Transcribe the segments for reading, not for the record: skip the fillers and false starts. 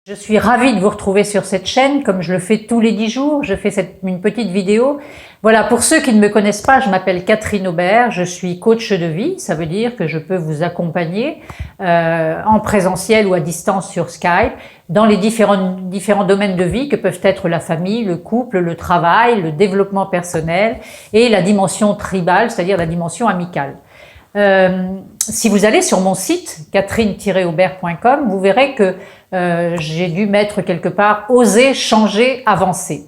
Je suis ravie de vous retrouver sur cette chaîne, comme je le fais tous les 10 jours, je fais une petite vidéo. Voilà, pour ceux qui ne me connaissent pas, je m'appelle Catherine Aubert, je suis coach de vie, ça veut dire que je peux vous accompagner en présentiel ou à distance sur Skype, dans les différents domaines de vie que peuvent être la famille, le couple, le travail, le développement personnel et la dimension tribale, c'est-à-dire la dimension amicale. Si vous allez sur mon site catherine-aubert.com, vous verrez que j'ai dû mettre quelque part « Oser, changer, avancer ».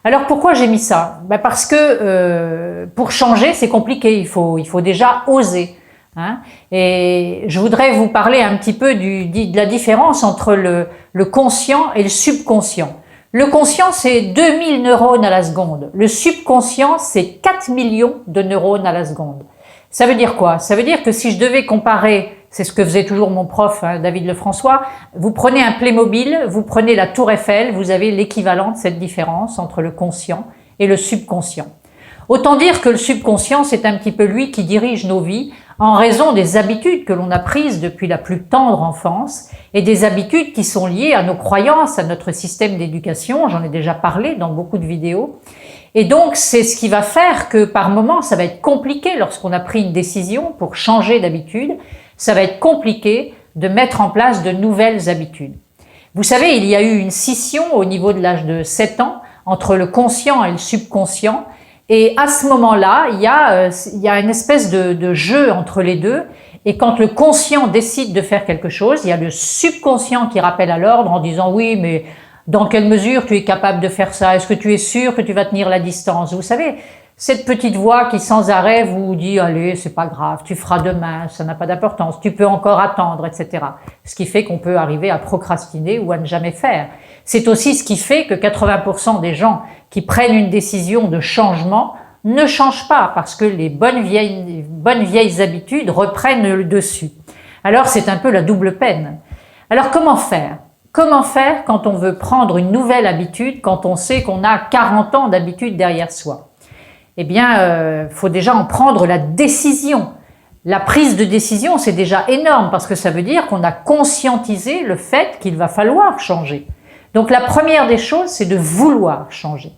Alors pourquoi j'ai mis ça? Parce que pour changer, c'est compliqué, il faut déjà oser. Hein, et je voudrais vous parler un petit peu de la différence entre le conscient et le subconscient. Le conscient, c'est 2000 neurones à la seconde. Le subconscient, c'est 4 millions de neurones à la seconde. Ça veut dire quoi? Ça veut dire que si je devais comparer, c'est ce que faisait toujours mon prof, hein, David Lefrançois, vous prenez un Playmobil, vous prenez la Tour Eiffel, vous avez l'équivalent de cette différence entre le conscient et le subconscient. Autant dire que le subconscient, c'est un petit peu lui qui dirige nos vies en raison des habitudes que l'on a prises depuis la plus tendre enfance et des habitudes qui sont liées à nos croyances, à notre système d'éducation. J'en ai déjà parlé dans beaucoup de vidéos. Et donc, c'est ce qui va faire que par moments, ça va être compliqué lorsqu'on a pris une décision pour changer d'habitude. Ça va être compliqué de mettre en place de nouvelles habitudes. Vous savez, il y a eu une scission au niveau de l'âge de 7 ans entre le conscient et le subconscient. Et à ce moment-là, il y a une espèce de jeu entre les deux. Et quand le conscient décide de faire quelque chose, il y a le subconscient qui rappelle à l'ordre en disant « oui, mais dans quelle mesure tu es capable de faire ça? Est-ce que tu es sûr que tu vas tenir la distance ?» Vous savez, cette petite voix qui sans arrêt vous dit « allez, c'est pas grave, tu feras demain, ça n'a pas d'importance, tu peux encore attendre, etc. » Ce qui fait qu'on peut arriver à procrastiner ou à ne jamais faire. C'est aussi ce qui fait que 80% des gens qui prennent une décision de changement ne changent pas parce que les bonnes vieilles habitudes reprennent le dessus. Alors c'est un peu la double peine. Alors comment faire? Comment faire quand on veut prendre une nouvelle habitude, quand on sait qu'on a 40 ans d'habitude derrière soi? Eh bien, faut déjà en prendre la décision. La prise de décision, c'est déjà énorme parce que ça veut dire qu'on a conscientisé le fait qu'il va falloir changer. Donc la première des choses, c'est de vouloir changer.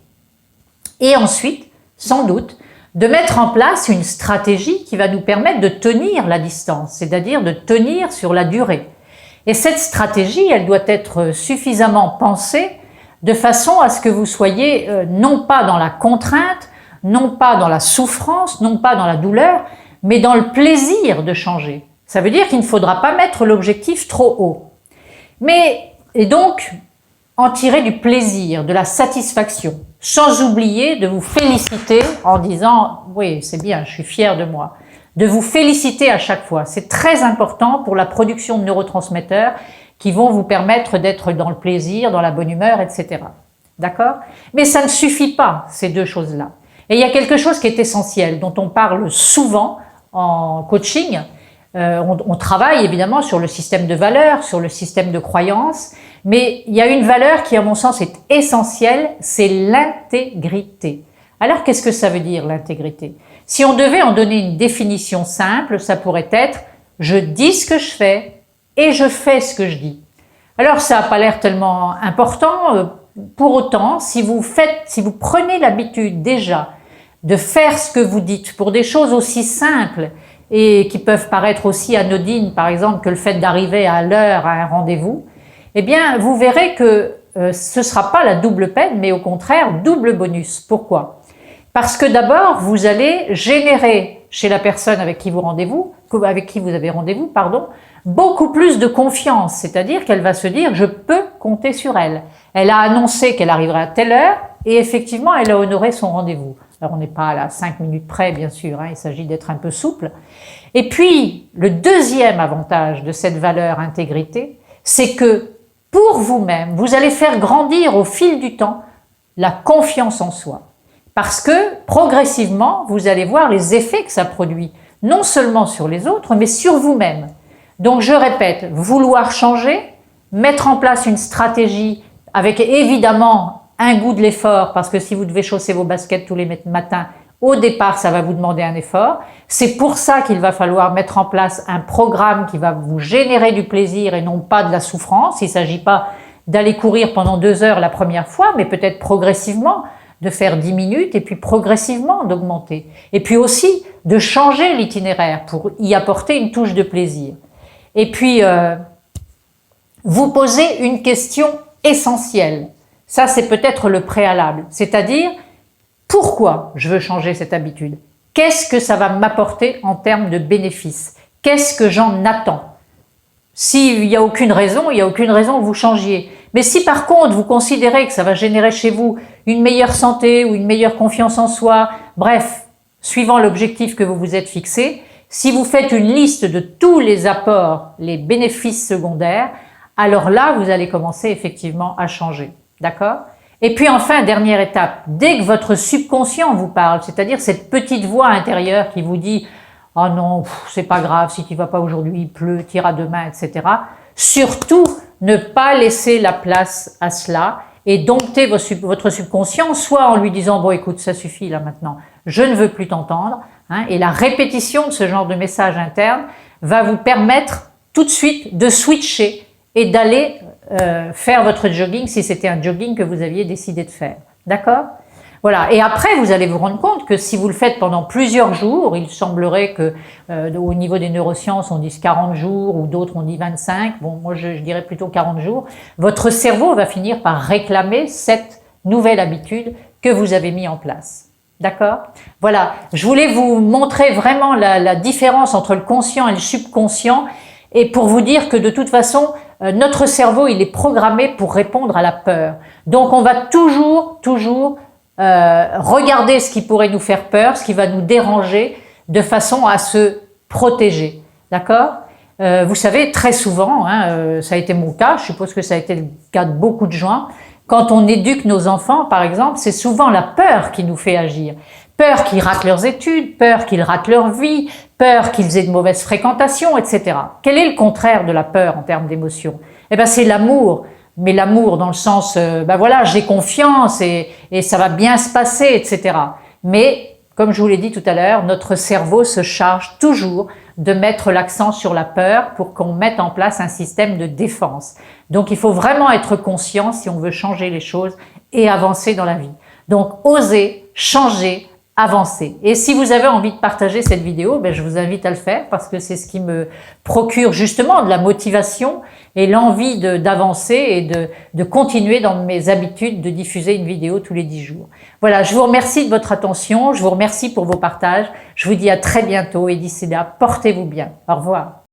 Et ensuite, sans doute, de mettre en place une stratégie qui va nous permettre de tenir la distance, c'est-à-dire de tenir sur la durée. Et cette stratégie, elle doit être suffisamment pensée de façon à ce que vous soyez non pas dans la contrainte, non pas dans la souffrance, non pas dans la douleur, mais dans le plaisir de changer. Ça veut dire qu'il ne faudra pas mettre l'objectif trop haut. Et donc, en tirer du plaisir, de la satisfaction, sans oublier de vous féliciter en disant « oui, c'est bien, je suis fier de moi ». De vous féliciter à chaque fois. C'est très important pour la production de neurotransmetteurs qui vont vous permettre d'être dans le plaisir, dans la bonne humeur, etc. D'accord? Mais ça ne suffit pas, ces deux choses-là. Et il y a quelque chose qui est essentiel, dont on parle souvent en coaching. On travaille évidemment sur le système de valeurs, sur le système de croyances, mais il y a une valeur qui, à mon sens, est essentielle, c'est l'intégrité. Alors, qu'est-ce que ça veut dire, l'intégrité? Si on devait en donner une définition simple, ça pourrait être « je dis ce que je fais et je fais ce que je dis ». Alors, ça n'a pas l'air tellement important. Pour autant, si vous prenez l'habitude déjà de faire ce que vous dites pour des choses aussi simples et qui peuvent paraître aussi anodines, par exemple, que le fait d'arriver à l'heure à un rendez-vous, eh bien, vous verrez que ce ne sera pas la double peine, mais au contraire, double bonus. Pourquoi? Parce que d'abord, vous allez générer chez la personne avec qui vous avez rendez-vous, beaucoup plus de confiance. C'est-à-dire qu'elle va se dire « je peux compter sur elle ». Elle a annoncé qu'elle arriverait à telle heure et effectivement, elle a honoré son rendez-vous. Alors, on n'est pas à 5 minutes près, bien sûr, hein, il s'agit d'être un peu souple. Et puis, le deuxième avantage de cette valeur intégrité, c'est que pour vous-même, vous allez faire grandir au fil du temps la confiance en soi. Parce que, progressivement, vous allez voir les effets que ça produit, non seulement sur les autres, mais sur vous-même. Donc, je répète, vouloir changer, mettre en place une stratégie avec évidemment un goût de l'effort, parce que si vous devez chausser vos baskets tous les matins, au départ, ça va vous demander un effort. C'est pour ça qu'il va falloir mettre en place un programme qui va vous générer du plaisir et non pas de la souffrance. Il ne s'agit pas d'aller courir pendant 2 heures la première fois, mais peut-être progressivement, de faire 10 minutes et puis progressivement d'augmenter. Et puis aussi de changer l'itinéraire pour y apporter une touche de plaisir. Et puis, vous posez une question essentielle. Ça, c'est peut-être le préalable. C'est-à-dire, pourquoi je veux changer cette habitude? Qu'est-ce que ça va m'apporter en termes de bénéfices? Qu'est-ce que j'en attends? S'il n'y a aucune raison, il n'y a aucune raison que vous changiez. Mais si par contre, vous considérez que ça va générer chez vous une meilleure santé ou une meilleure confiance en soi, bref, suivant l'objectif que vous vous êtes fixé, si vous faites une liste de tous les apports, les bénéfices secondaires, alors là, vous allez commencer effectivement à changer. D'accord? Et puis enfin, dernière étape, dès que votre subconscient vous parle, c'est-à-dire cette petite voix intérieure qui vous dit « Oh non, c'est pas grave, si tu vas pas aujourd'hui, il pleut, tu iras demain, etc. » Surtout, ne pas laisser la place à cela et dompter votre subconscient, soit en lui disant « Bon, écoute, ça suffit là maintenant, je ne veux plus t'entendre. » Et la répétition de ce genre de message interne va vous permettre tout de suite de switcher et d'aller faire votre jogging si c'était un jogging que vous aviez décidé de faire. D'accord? Voilà. Et après, vous allez vous rendre compte que si vous le faites pendant plusieurs jours, il semblerait que au niveau des neurosciences, on dise 40 jours ou d'autres on dit 25. Bon, moi je dirais plutôt 40 jours. Votre cerveau va finir par réclamer cette nouvelle habitude que vous avez mis en place. D'accord? Voilà. Je voulais vous montrer vraiment la différence entre le conscient et le subconscient et pour vous dire que de toute façon, notre cerveau, il est programmé pour répondre à la peur. Donc, on va toujours regarder ce qui pourrait nous faire peur, ce qui va nous déranger, de façon à se protéger. D'accord? Vous savez, très souvent, ça a été mon cas, je suppose que ça a été le cas de beaucoup de gens, quand on éduque nos enfants, par exemple, c'est souvent la peur qui nous fait agir. Peur qu'ils ratent leurs études, peur qu'ils ratent leur vie, peur qu'ils aient de mauvaises fréquentations, etc. Quel est le contraire de la peur en termes d'émotion? Eh bien, c'est l'amour. Mais l'amour dans le sens, voilà, j'ai confiance et ça va bien se passer, etc. Mais, comme je vous l'ai dit tout à l'heure, notre cerveau se charge toujours de mettre l'accent sur la peur pour qu'on mette en place un système de défense. Donc, il faut vraiment être conscient si on veut changer les choses et avancer dans la vie. Donc, oser, changer, avancer. Et si vous avez envie de partager cette vidéo, je vous invite à le faire parce que c'est ce qui me procure justement de la motivation et l'envie d'avancer et de continuer dans mes habitudes de diffuser une vidéo tous les 10 jours. Voilà, je vous remercie de votre attention, je vous remercie pour vos partages, je vous dis à très bientôt et d'ici là, portez-vous bien. Au revoir.